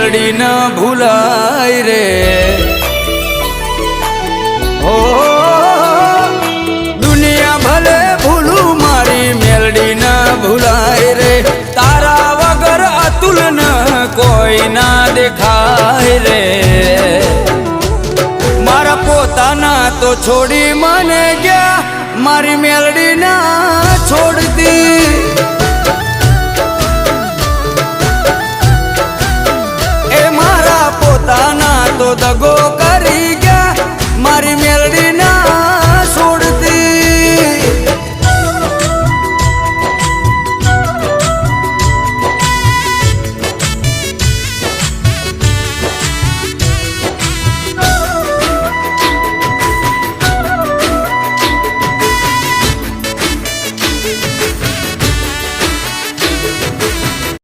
મેલડી ન ભૂલાય રે ઓ દુનિયા ભલે ભૂલું મારી મેલડી ન ભૂલાય રે તારા વગર અતુલ ન કોઈ ના દેખાય રે મારા પોતાના તો છોડી મને ગયા મારી મેલડી ના છોડતી એ મારા પોતાના તો દગો